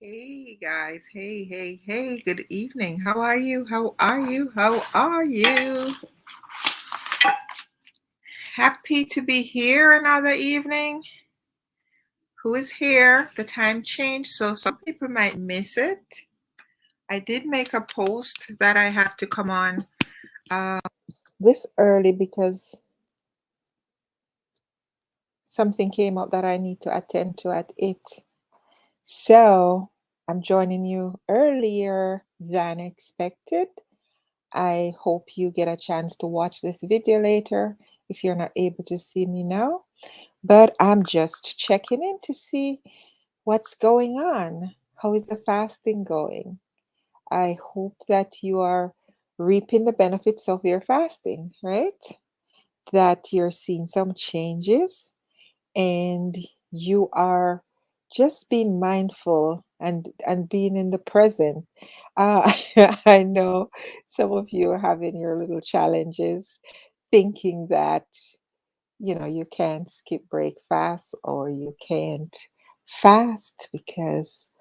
Hey guys, hey, good evening. How are you? How are you? How are you? Happy to be here another evening. Who is here? The time changed, so some people might miss it. I did make a post that I have to come on uh, this early because something came up that I need to attend to at 8. So I'm joining you earlier than expected. I hope you get a chance to watch this video later if you're not able to see me now. But I'm just checking in to see what's going on. How is the fasting going? I hope that you are reaping the benefits of your fasting, right? That you're seeing some changes and you are just being mindful and being in the present. uh, I know some of you are having your little challenges thinking that you can't skip breakfast or you can't fast because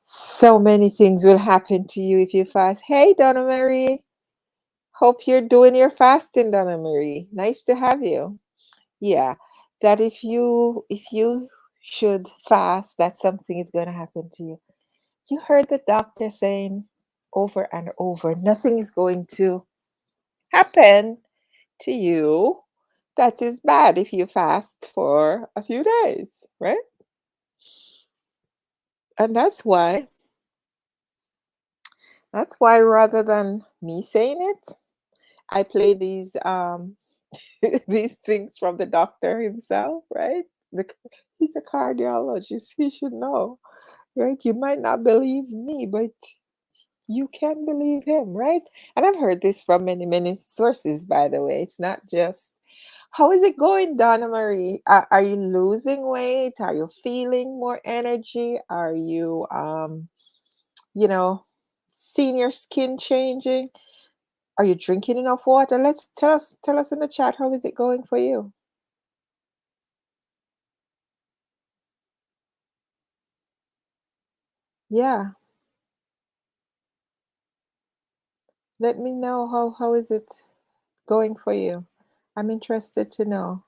so many things will happen to you if you fast. Hey, Donna Marie, hope you're doing your fasting. Donna Marie, nice to have you. Yeah, that if you should fast, that something is going to happen to you. You heard the doctor saying over and over, nothing is going to happen to you that is bad if you fast for a few days, right? And that's why rather than me saying it, I play these these things from the doctor himself, right? The, he's a cardiologist. He should know, right? You might not believe me, but you can believe him, right? And I've heard this from many, many sources, by the way. It's not just how is it going, Donna Marie? Are you losing weight? Are you feeling more energy? Are you, you know, seeing your skin changing? Are you drinking enough water? Let's tell us in the chat, how is it going for you? Yeah, let me know how is it going for you. I'm interested to know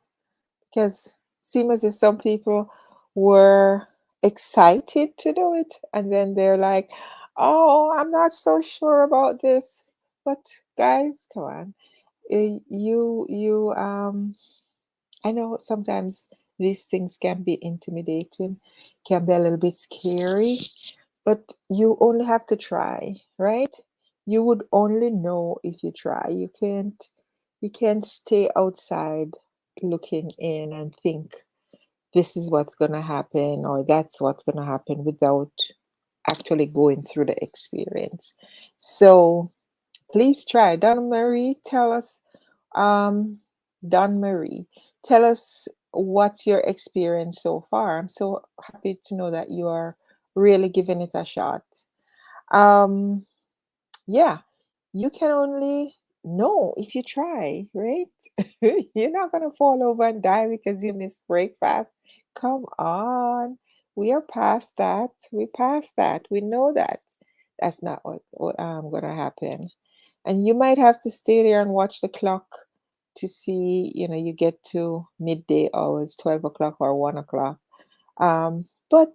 because it seems as if some people were excited to do it and then they're like, "Oh, I'm not so sure about this." But guys, come on. You I know sometimes these things can be intimidating, can be a little bit scary, but you only have to try, right? You would only know if you try. You can't stay outside looking in and think this is what's going to happen or that's what's going to happen without actually going through the experience. So please try. Um, Don Marie, tell us what's your experience so far. I'm so happy to know that you are really giving it a shot. Um, yeah, you can only know if you try, right? You're not gonna fall over and die because you missed breakfast. Come on. We are past that. We passed that. We know that. That's not what gonna happen. And you might have to stay there and watch the clock to see, you get to midday hours, 12 o'clock or 1 o'clock. But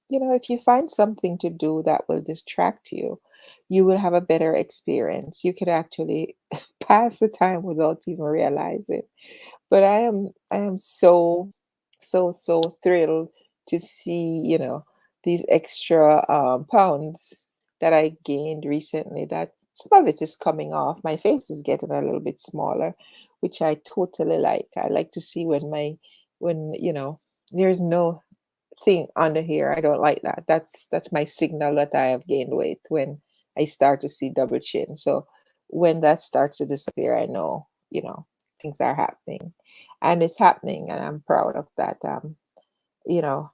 if you find something to do that will distract you, you will have a better experience. You could actually pass the time without even realizing. But I am so thrilled to see, these extra pounds that I gained recently. That some of it is coming off. My face is getting a little bit smaller, which I totally like. I like to see when there's no thing under here. I don't like that. That's my signal that I have gained weight when I start to see double chin. So when that starts to disappear, I know, things are happening. And it's happening and I'm proud of that. You know,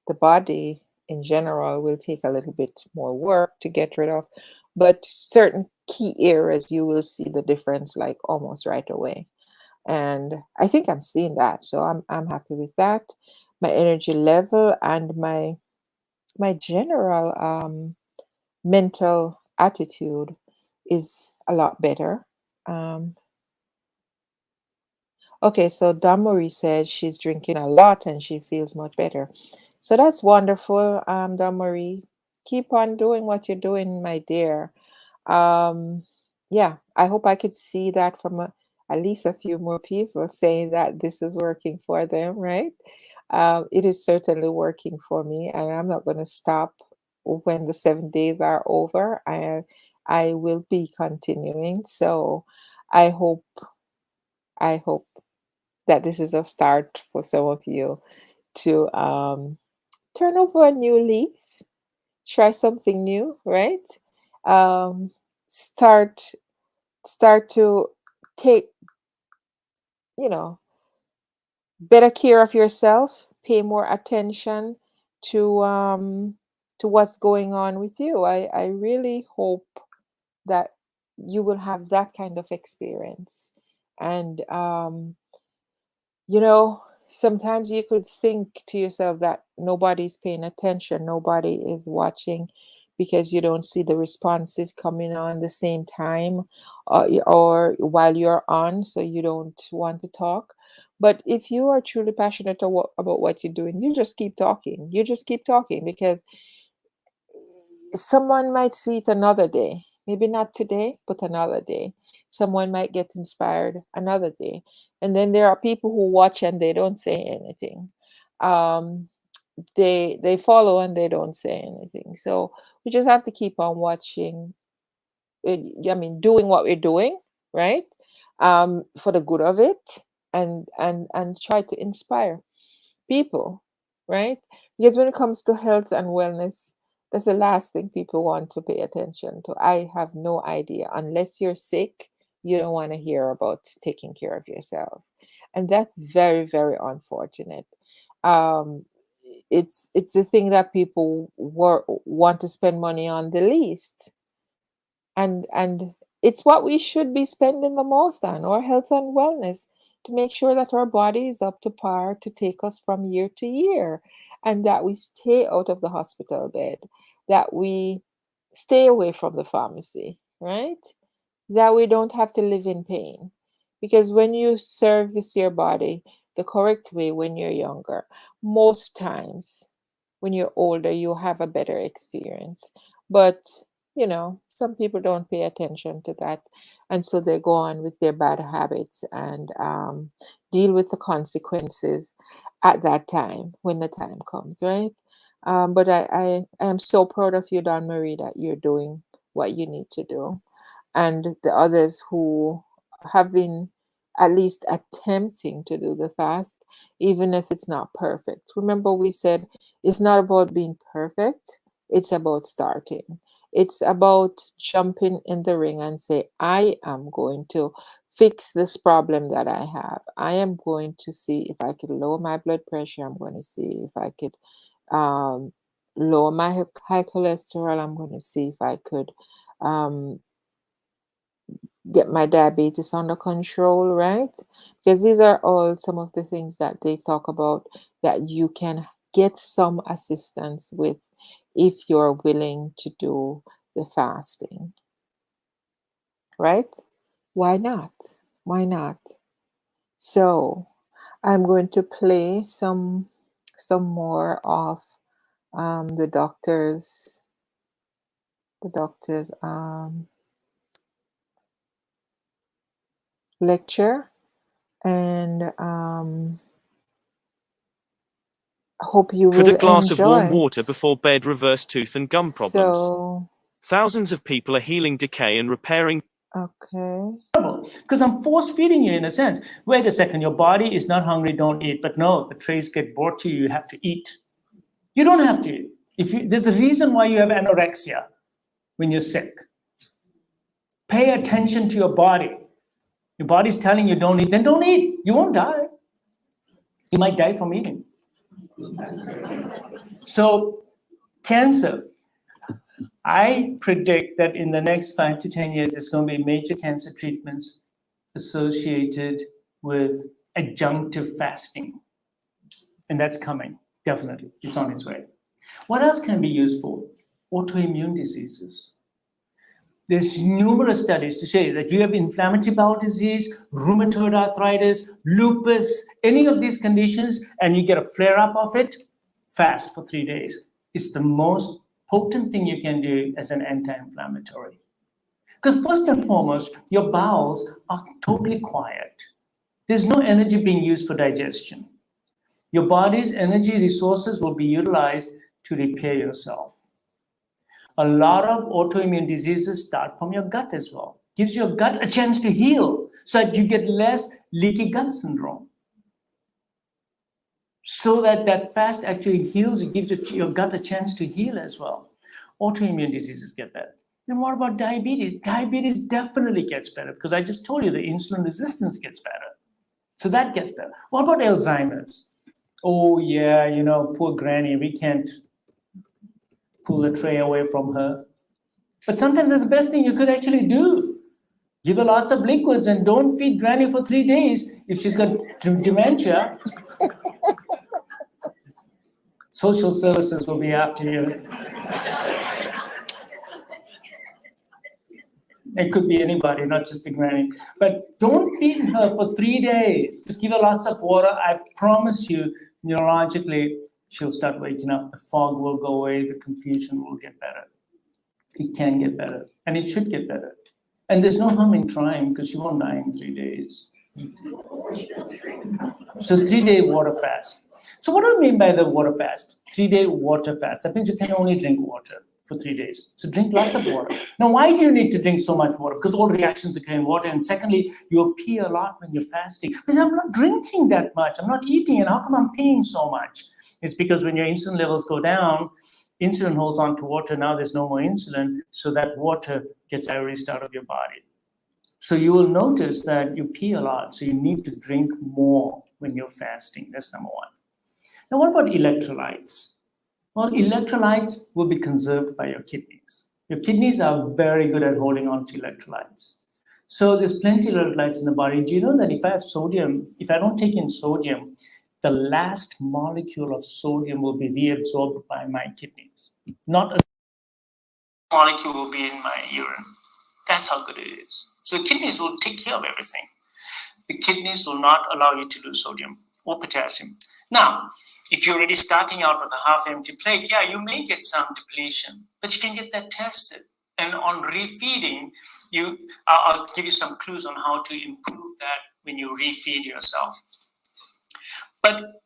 the body in general will take a little bit more work to get rid of, but certain key areas you will see the difference like almost right away. And I think I'm seeing that. So I'm happy with that. My energy level and my general mental attitude is a lot better. Um, okay, so Damori said she's drinking a lot and she feels much better. So that's wonderful, Damori. Keep on doing what you're doing, my dear. Um, yeah, I hope I could see that from at least a few more people saying that this is working for them, right? It is certainly working for me, and I'm not going to stop when the 7 days are over. I will be continuing. So I hope I hope that this is a start for some of you to turn over a new leaf, try something new, right? Um, start start to take, you know, better care of yourself, pay more attention to what's going on with you. I really hope that you will have that kind of experience. And sometimes you could think to yourself that nobody's paying attention, nobody is watching because you don't see the responses coming on the same time, or while you're on, so you don't want to talk. But if you are truly passionate about what you're doing, you just keep talking. You just keep talking because someone might see it another day. Maybe not today, but another day. Someone might get inspired another day. And then there are people who watch and they don't say anything. Um, they follow and they don't say anything. So we just have to keep on watching. I mean, doing what we're doing, right? For the good of it, and try to inspire people, right? Because when it comes to health and wellness, that's the last thing people want to pay attention to. I have no idea. Unless you're sick, you don't want to hear about taking care of yourself. And that's very, very unfortunate. Um, it's the thing that people want to spend money on the least, and it's what we should be spending the most on, our health and wellness, to make sure that our body is up to par to take us from year to year, and that we stay out of the hospital bed, that we stay away from the pharmacy, right? That we don't have to live in pain. Because when you service your body the correct way when you're younger, most times when you're older, you have a better experience. But, some people don't pay attention to that. And so they go on with their bad habits and deal with the consequences at that time when the time comes, right? But I am so proud of you, Don Marie, that you're doing what you need to do, and the others who have been at least attempting to do the fast, even if it's not perfect. Remember, we said it's not about being perfect, it's about starting. It's about jumping in the ring and say, I am going to fix this problem that I have. I am going to see if I could lower my blood pressure. I'm going to see if I could um, lower my high cholesterol. I'm going to see if I could um, get my diabetes under control, right? Because these are all some of the things that they talk about that you can get some assistance with if you're willing to do the fasting, right? Why not? Why not? So I'm going to play some more of the doctor's lecture, and hope you Could will a glass of warm enjoy. water before bed reverse tooth and gum problems? So, Thousands of people are healing decay and repairing. okay. Because I'm force feeding you in a sense. Wait a second, your body is not hungry, don't eat. But no, the trays get brought to you, you have to eat. You don't have to eat. There's a reason why you have anorexia when you're sick. Pay attention to your body. Your body's telling you don't eat, then don't eat. You won't die. You might die from eating. So, cancer. I predict that in the next 5 to 10 years, there's going to be major cancer treatments associated with adjunctive fasting. And that's coming, definitely. It's on its way. What else can be used for? Autoimmune diseases. There's numerous studies to say that you have inflammatory bowel disease, rheumatoid arthritis, lupus, any of these conditions, and you get a flare-up of it, fast for 3 days. It's the most potent thing you can do as an anti-inflammatory. Because first and foremost, your bowels are totally quiet. There's no energy being used for digestion. Your body's energy resources will be utilized to repair yourself. A lot of autoimmune diseases start from your gut as well. Gives your gut a chance to heal so that you get less leaky gut syndrome. So that fast actually heals, it gives your gut a chance to heal as well. Autoimmune diseases get better. Then what about diabetes? Diabetes definitely gets better because I just told you the insulin resistance gets better. So that gets better. What about Alzheimer's? Oh yeah, poor granny, we can't pull the tray away from her. But sometimes that's the best thing you could actually do. Give her lots of liquids and don't feed granny for 3 days if she's got dementia. Social services will be after you. It could be anybody, not just a granny. But don't feed her for 3 days. Just give her lots of water. I promise you, neurologically, she'll start waking up. The fog will go away. The confusion will get better. It can get better, and it should get better. And there's no harm in trying because she won't die in 3 days. So 3-day water fast. So what do I mean by the water fast? 3-day water fast. That means you can only drink water for 3 days. So drink lots of water. Now, why do you need to drink so much water? Because all reactions occur in water. And secondly, you'll pee a lot when you're fasting. But I'm not drinking that much. I'm not eating. And how come I'm peeing so much? It's because when your insulin levels go down, insulin holds on to water. Now there's no more insulin. So that water gets erased out of your body. So you will notice that you pee a lot. So you need to drink more when you're fasting. That's number one. Now, what about electrolytes? Well, electrolytes will be conserved by your kidneys. Your kidneys are very good at holding on to electrolytes. So there's plenty of electrolytes in the body. Do you know that if I have sodium, if I don't take in sodium, the last molecule of sodium will be reabsorbed by my kidneys. Not a molecule will be in my urine. That's how good it is. So kidneys will take care of everything. The kidneys will not allow you to lose sodium or potassium. Now, if you're already starting out with a half-empty plate, yeah, you may get some depletion, but you can get that tested. And on refeeding, I'll give you some clues on how to improve that when you refeed yourself. But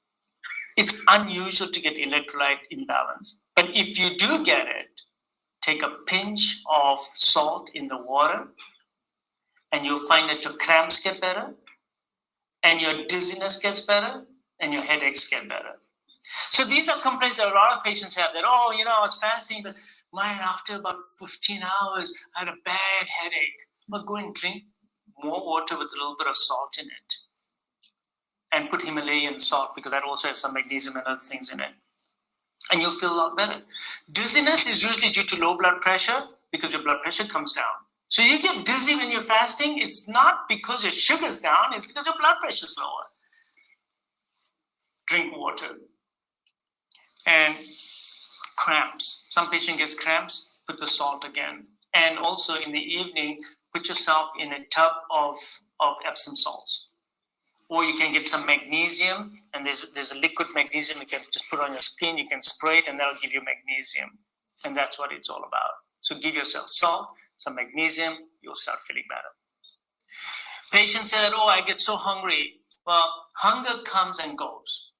it's unusual to get electrolyte imbalance. But if you do get it, take a pinch of salt in the water, and you'll find that your cramps get better, and your dizziness gets better, and your headaches get better. So these are complaints that a lot of patients have that, I was fasting, but after about 15 hours, I had a bad headache. Well, go and drink more water with a little bit of salt in it. And put Himalayan salt because that also has some magnesium and other things in it. And you'll feel a lot better. Dizziness is usually due to low blood pressure because your blood pressure comes down. So you get dizzy when you're fasting, it's not because your sugar's down, it's because your blood pressure's lower. Drink water. And cramps. Some patient gets cramps, put the salt again. And also in the evening, put yourself in a tub of Epsom salts. Or you can get some magnesium, and there's a liquid magnesium you can just put on your skin, you can spray it, and that'll give you magnesium. And that's what it's all about. So give yourself salt, some magnesium, you'll start feeling better. Patients said, I get so hungry. Well, hunger comes and goes.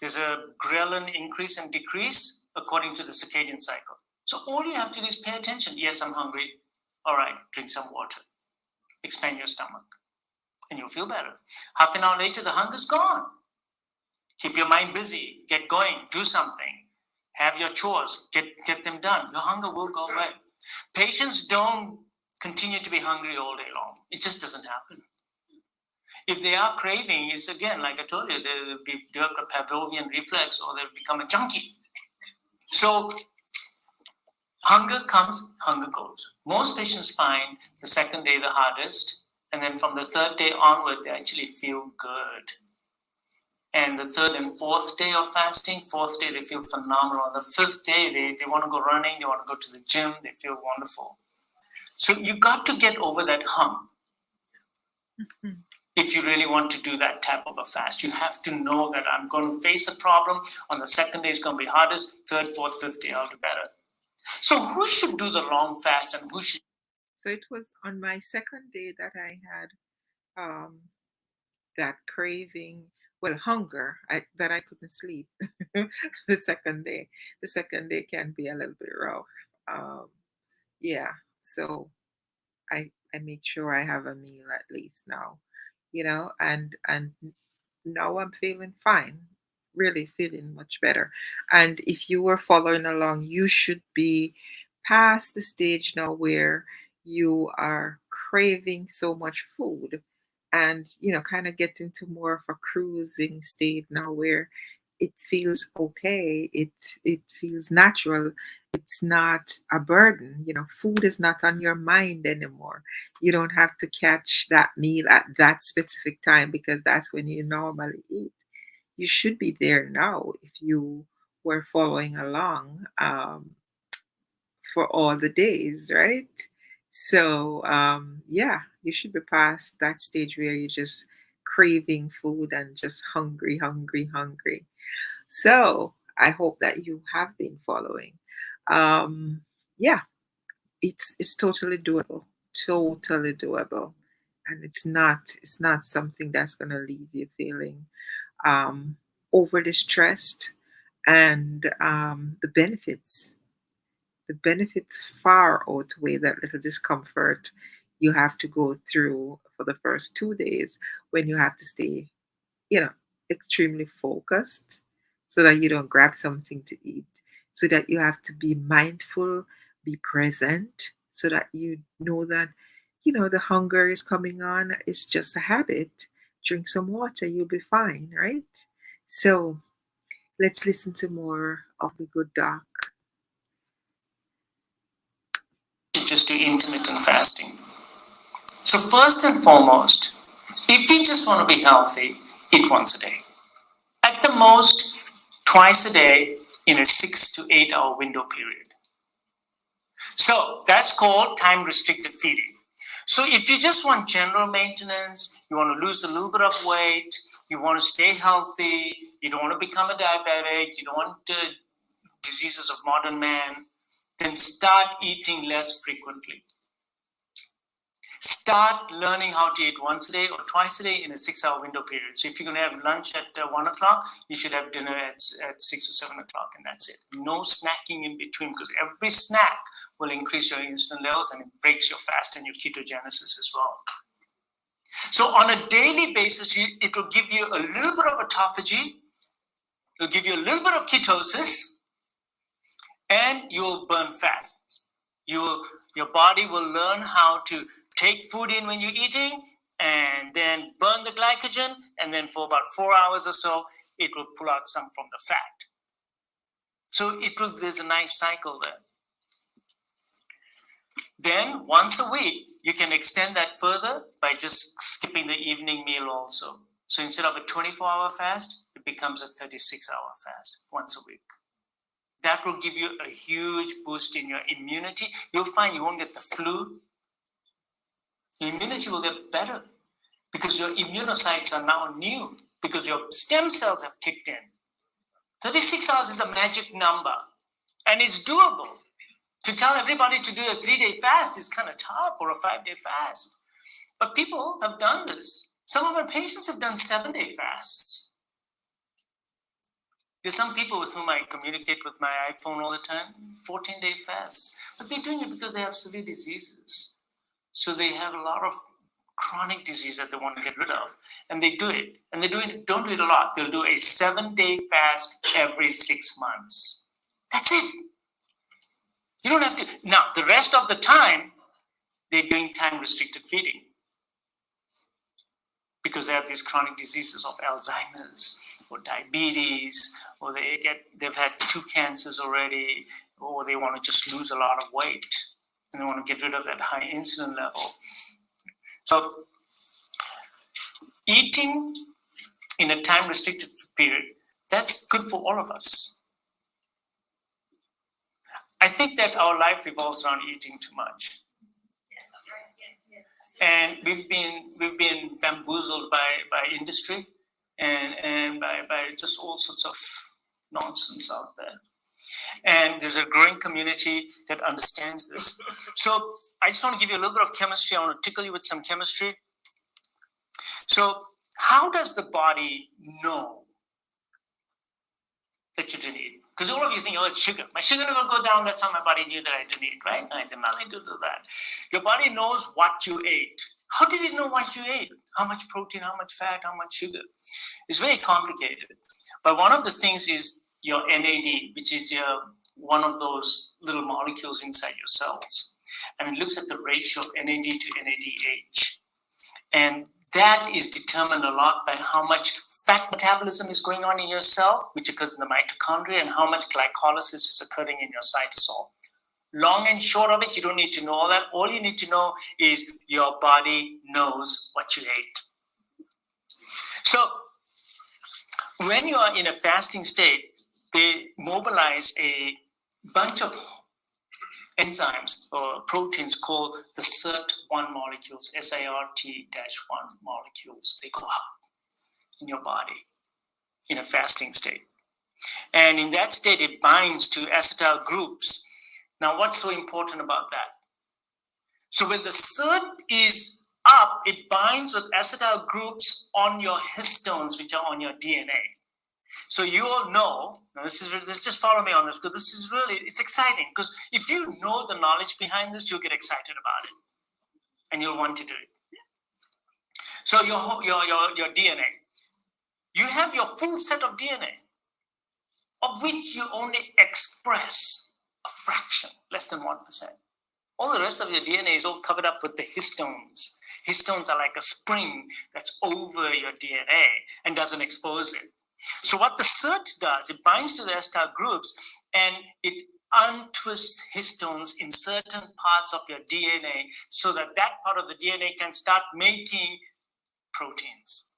There's a ghrelin increase and decrease according to the circadian cycle. So all you have to do is pay attention. Yes, I'm hungry. All right, drink some water. Expand your stomach. And you'll feel better. Half an hour later, the hunger's gone. Keep your mind busy. Get going. Do something. Have your chores. Get them done. Your hunger will go away. Patients don't continue to be hungry all day long. It just doesn't happen. If they are craving, it's again, like I told you, they'll develop a Pavlovian reflex or they'll become a junkie. So hunger comes, hunger goes. Most patients find the second day the hardest. And then from the third day onward, they actually feel good. And the third and fourth day of fasting, fourth day they feel phenomenal. On the fifth day, they want to go running, they want to go to the gym, they feel wonderful. So you got to get over that hump. If you really want to do that type of a fast, you have to know that I'm going to face a problem. On the second day, it's going to be hardest. Third, fourth, fifth day, I'll do better. So who should do the long fast and who should? So it was on my second day that I had that craving, well, hunger, that I couldn't sleep. The second day can be a little bit rough. Um, yeah, so I make sure I have a meal at least now, and now I'm feeling fine, really feeling much better. And if you were following along, you should be past the stage now where you are craving so much food and, kind of get into more of a cruising state now where it feels okay. It feels natural. It's not a burden. Food is not on your mind anymore. You don't have to catch that meal at that specific time because that's when you normally eat. You should be there now if you were following along for all the days, right? So, yeah, you should be past that stage where you're just craving food and just hungry, hungry, hungry. So, I hope that you have been following. Um, yeah, it's totally doable, totally doable, and it's not something that's gonna leave you feeling um, overly stressed. And the benefits far outweigh that little discomfort you have to go through for the first 2 days when you have to stay, you know, extremely focused so that you don't grab something to eat, so that you have to be mindful, be present, so that you know that, the hunger is coming on. It's just a habit. Drink some water, you'll be fine, right? So let's listen to more of the good doc. Just do intermittent fasting. So first and foremost, if you just want to be healthy, eat once a day. At the most, twice a day in a 6 to 8 hour window period. So that's called time restricted feeding. So if you just want general maintenance, you want to lose a little bit of weight, you want to stay healthy, you don't want to become a diabetic, you don't want the diseases of modern man, then start eating less frequently. Start learning how to eat once a day or twice a day in a 6 hour window period. So if you're going to have lunch at 1 o'clock, you should have dinner at 6 or 7 o'clock, and that's it. No snacking in between, because every snack will increase your insulin levels and it breaks your fast and your ketogenesis as well. So on a daily basis, it will give you a little bit of autophagy, it will give you a little bit of ketosis, and you'll burn fat. Your body will learn how to take food in when you're eating and then burn the glycogen, and then for about 4 hours or so, it will pull out some from the fat. So there's a nice cycle there. Then once a week, you can extend that further by just skipping the evening meal also. So instead of a 24-hour fast, it becomes a 36-hour fast once a week. That will give you a huge boost in your immunity. You'll find you won't get the flu. Your immunity will get better because your immunocytes are now new, because your stem cells have kicked in. 36 hours is a magic number, and it's doable. To tell everybody to do a 3-day fast is kind of tough, or a 5-day fast. But people have done this. Some of my patients have done 7-day fasts. There's some people with whom I communicate with my iPhone all the time, 14-day fasts. But they're doing it because they have severe diseases. So they have a lot of chronic disease that they want to get rid of. And they do it. And they don't do it a lot. They'll do a 7-day fast every 6 months. That's it. You don't have to. Now, the rest of the time, they're doing time-restricted feeding because they have these chronic diseases of Alzheimer's or diabetes, or they've had 2 cancers already, or they want to just lose a lot of weight and they want to get rid of that high insulin level. So eating in a time-restricted period. That's good for all of us. I think that our life revolves around eating too much. And we've been bamboozled by industry and by just all sorts of nonsense out there. And there's a growing community that understands this. So I just want to give you a little bit of chemistry. I want to tickle you with some chemistry. So how does the body know that you didn't eat? Because all of you think, oh, it's sugar. My sugar never go down. That's how my body knew that I didn't eat, right? No, it had nothing to do with that. Your body knows what you ate. How did it know what you ate? How much protein, how much fat, how much sugar? It's very complicated. But one of the things is your NAD, which is one of those little molecules inside your cells. And it looks at the ratio of NAD to NADH. And that is determined a lot by how much fat metabolism is going on in your cell, which occurs in the mitochondria, and how much glycolysis is occurring in your cytosol. Long and short of it, you don't need to know all that. All you need to know is your body knows what you ate. So when you are in a fasting state, they mobilize a bunch of enzymes or proteins called the SIRT1 molecules, SIRT-1 molecules. They go up in your body in a fasting state. And in that state, it binds to acetyl groups. Now, what's so important about that? So when the SIRT is up, it binds with acetyl groups on your histones, which are on your DNA. So you all know, now this just follow me on this, because this is really, it's exciting. Because if you know the knowledge behind this, you'll get excited about it. And you'll want to do it. So your DNA, you have your full set of DNA, of which you only express a fraction, less than 1%. All the rest of your DNA is all covered up with the histones. Histones are like a spring that's over your DNA and doesn't expose it. So what the SIRT does, it binds to the acetyl groups and it untwists histones in certain parts of your DNA so that that part of the DNA can start making proteins.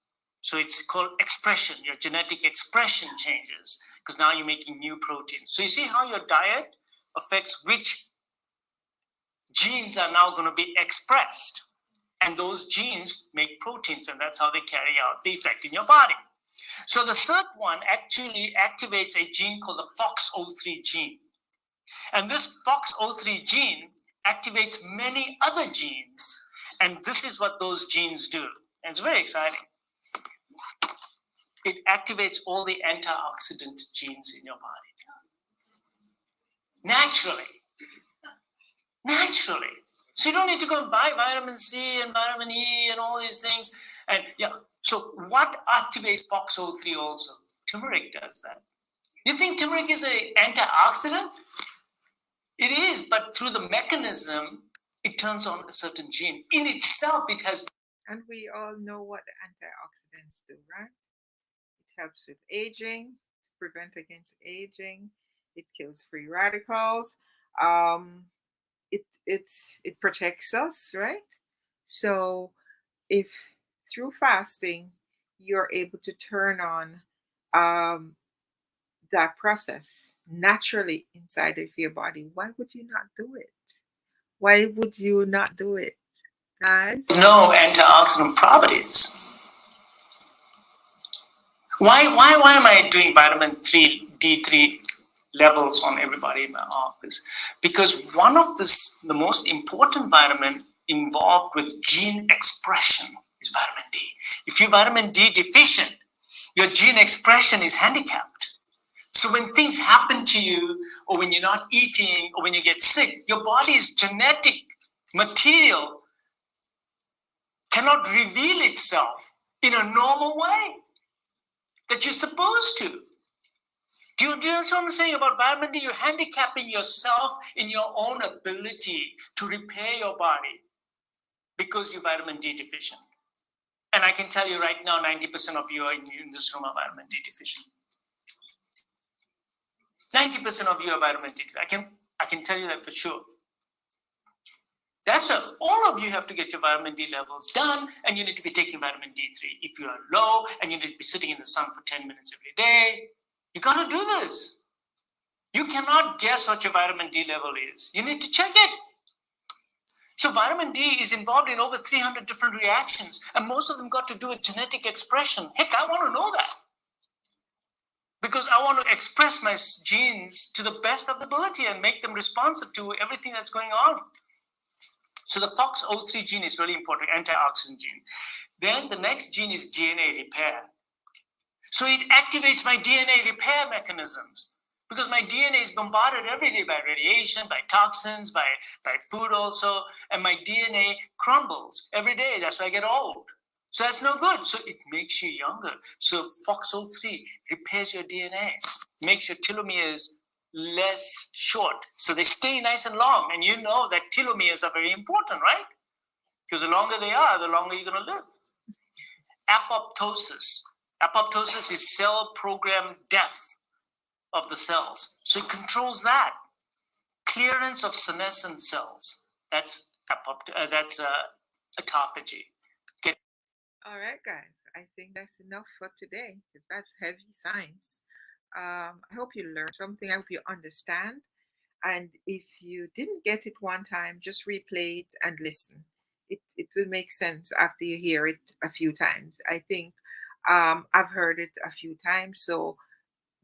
So it's called expression. Your genetic expression changes because now you're making new proteins. So you see how your diet affects which genes are now going to be expressed. And those genes make proteins, and that's how they carry out the effect in your body. So the SIRT1 actually activates a gene called the FOXO3 gene. And this FOXO3 gene activates many other genes. And this is what those genes do. And it's very exciting. It activates all the antioxidant genes in your body. Naturally. So you don't need to go and buy vitamin C and vitamin E and all these things. And yeah, so what activates FOXO3 also? Turmeric does that. You think turmeric is an antioxidant? It is, but through the mechanism, it turns on a certain gene. In itself, it has... And we all know what the antioxidants do, right? It helps with aging, to prevent against aging. It kills free radicals. It protects us, right? So if through fasting you're able to turn on that process naturally inside of your body, why would you not do it? Why would you not do it, guys? No antioxidant properties. Why am I doing vitamin D3 levels on everybody in my office? Because one of the most important vitamin involved with gene expression is vitamin D. If you're vitamin D deficient, your gene expression is handicapped. So when things happen to you, or when you're not eating, or when you get sick, your body's genetic material cannot reveal itself in a normal way that you're supposed to. Do you understand what I'm saying about vitamin D? You're handicapping yourself in your own ability to repair your body because you're vitamin D deficient. And I can tell you right now, 90% of you in this room are vitamin D deficient. 90% of you are vitamin D deficient. I can tell you that for sure. All of you have to get your vitamin D levels done, and you need to be taking vitamin D3. If you are low and you need to be sitting in the sun for 10 minutes every day, you got to do this. You cannot guess what your vitamin D level is. You need to check it. So vitamin D is involved in over 300 different reactions, and most of them got to do with genetic expression. Heck, I want to know that, because I want to express my genes to the best of the ability and make them responsive to everything that's going on. So the FOXO3 gene is really important, antioxidant gene. Then the next gene is DNA repair. So it activates my DNA repair mechanisms, because my DNA is bombarded every day by radiation, by toxins, by food also, and my DNA crumbles every day. That's why I get old. So that's no good. So it makes you younger. So FOXO3 repairs your DNA, makes your telomeres less short, so they stay nice and long. And you know that telomeres are very important, right? Because the longer they are, the longer you're going to live. Apoptosis. Apoptosis is cell program death of the cells, so it controls that. Clearance of senescent cells. That's autophagy. All right, guys. I think that's enough for today, because that's heavy science. I hope you learned something. I hope you understand. And if you didn't get it one time, just replay it and listen. It will make sense after you hear it a few times. I think I've heard it a few times. So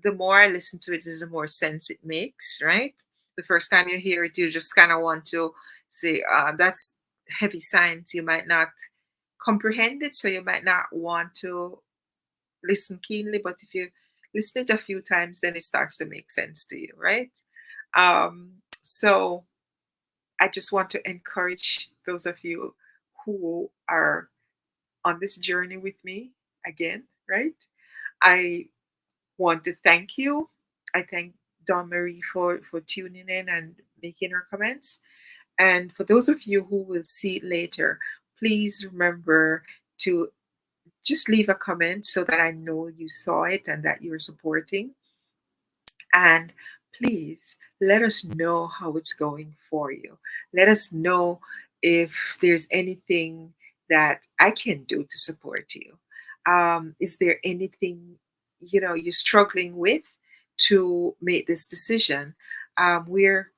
the more I listen to it, the more sense it makes, right? The first time you hear it, you just kind of want to say, that's heavy science. You might not comprehend it, so you might not want to listen keenly. But if you listen it a few times, then it starts to make sense to you, right? So I just want to encourage those of you who are on this journey with me again, right? I want to thank you. I thank Dawn Marie for tuning in and making her comments. And for those of you who will see it later, please remember to just leave a comment so that I know you saw it and that you're supporting. And please let us know how it's going for you. Let us know if there's anything that I can do to support you. Is there anything you're struggling with to make this decision? We're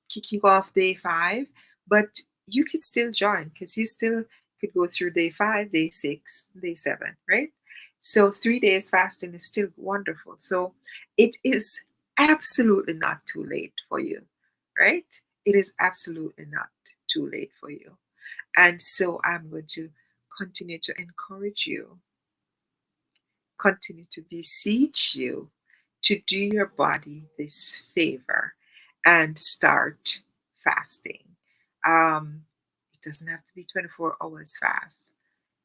kicking off day 5, but you could still join, because you still could go through day 5, day 6, day 7, right? So 3 days fasting is still wonderful. So it is absolutely not too late for you, right? It is absolutely not too late for you. And so I'm going to continue to encourage you, continue to beseech you to do your body this favor and start fasting. It doesn't have to be 24 hours fast.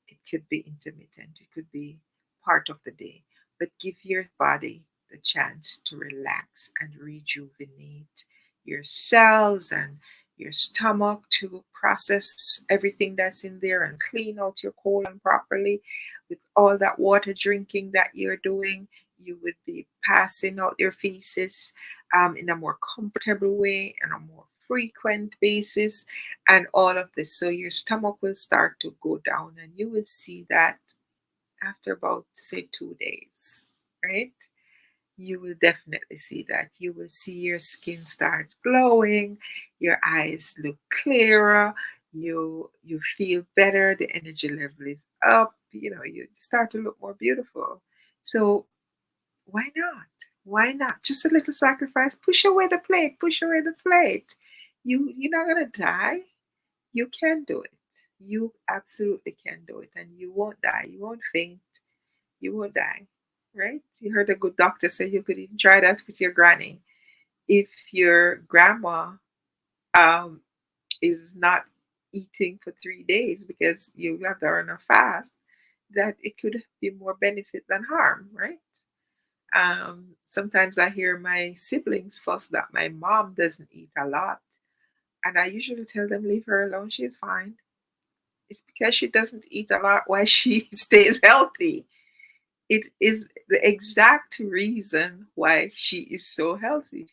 It could be intermittent. It could be part of the day. But give your body the chance to relax and rejuvenate your cells and your stomach to process everything that's in there and clean out your colon properly. With all that water drinking that you're doing, you would be passing out your feces in a more comfortable way and a more frequent basis, and all of this. So your stomach will start to go down, and you will see that after about, say, 2 days, right? You will definitely see that. You will see your skin start glowing, your eyes look clearer, you feel better, the energy level is up, you start to look more beautiful. So why not? Why not? Just a little sacrifice. Push away the plate. Push away the plate. You're not gonna die. You can do it. You absolutely can do it, and you won't die. You won't faint. You won't die. Right? You heard a good doctor say you could even try that with your granny. If your grandma um, is not eating for 3 days because you have to run a fast, that it could be more benefit than harm, right? Sometimes I hear my siblings fuss that my mom doesn't eat a lot, and I usually tell them, leave her alone, she's fine. It's because she doesn't eat a lot why she stays healthy. It is the exact reason why she is so healthy.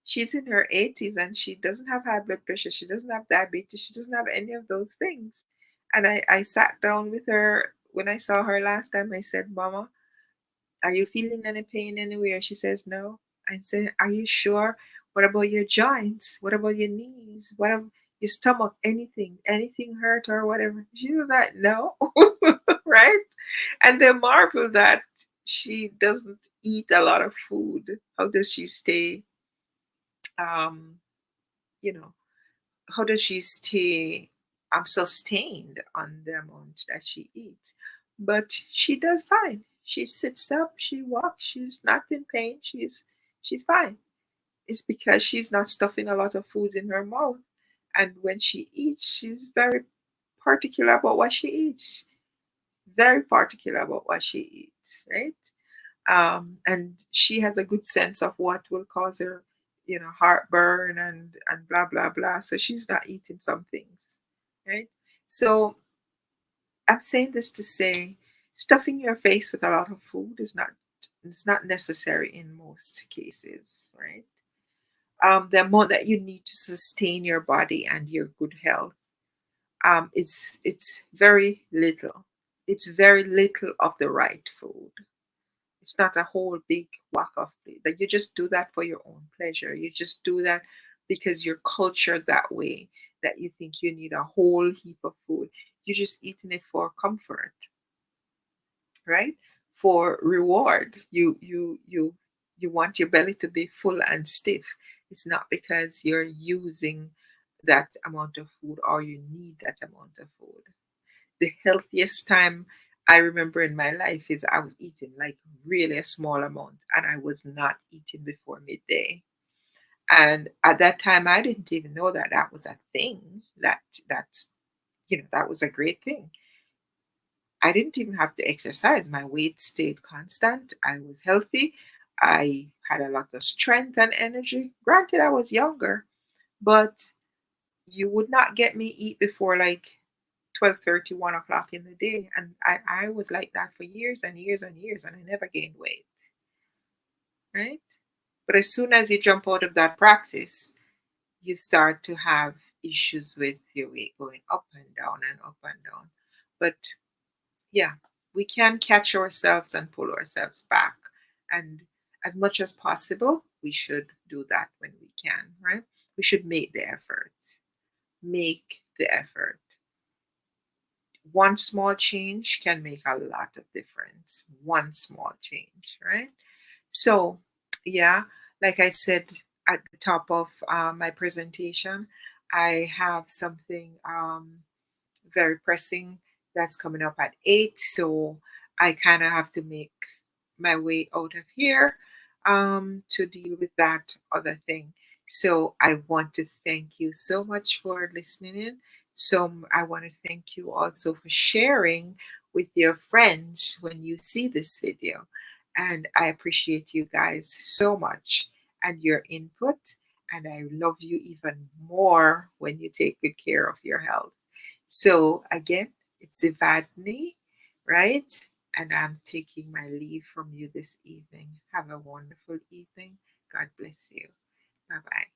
She's in her 80s and she doesn't have high blood pressure. She doesn't have diabetes. She doesn't have any of those things. And I sat down with her when I saw her last time. I said, Mama, are you feeling any pain anywhere? She says, no. I said, are you sure? What about your joints? What about your knees? What about your stomach? Anything? Anything hurt or whatever? She was like, no. Right? And they marvel that she doesn't eat a lot of food. How does she stay, um, you know, how does she stay sustained on the amount that she eats? But she does fine. She sits up, she walks, she's not in pain, she's fine. It's because she's not stuffing a lot of food in her mouth. And when she eats, she's very particular about what she eats. Very particular about what she eats, right? And she has a good sense of what will cause her, heartburn and blah blah blah. So she's not eating some things, right? So I'm saying this to say, stuffing your face with a lot of food is not necessary in most cases, right? The amount that you need to sustain your body and your good health, it's very little. It's very little of the right food. It's not a whole big whack of food. That you just do that for your own pleasure. You just do that because you're cultured that way. That you think you need a whole heap of food. You're just eating it for comfort, right? For reward. You want your belly to be full and stiff. It's not because you're using that amount of food or you need that amount of food. The healthiest time I remember in my life is I was eating like really a small amount and I was not eating before midday. And at that time I didn't even know that that was a thing, that that was a great thing. I didn't even have to exercise. My weight stayed constant. I was healthy. I had a lot of strength and energy. Granted, I was younger, but you would not get me eat before like 12:30, 1 o'clock in the day. And I was like that for years and years and years, and I never gained weight, right? But as soon as you jump out of that practice, you start to have issues with your weight going up and down and up and down. But yeah, we can catch ourselves and pull ourselves back. And as much as possible, we should do that when we can, right? We should make the effort. Make the effort. One small change can make a lot of difference. One small change, right? So, yeah, like I said at the top of my presentation, I have something very pressing that's coming up at 8. So I kind of have to make my way out of here to deal with that other thing. So I want to thank you so much for listening in. So I want to thank you also for sharing with your friends when you see this video. And I appreciate you guys so much and your input. And I love you even more when you take good care of your health. So again, it's Evadne, right? And I'm taking my leave from you this evening. Have a wonderful evening. God bless you. Bye bye.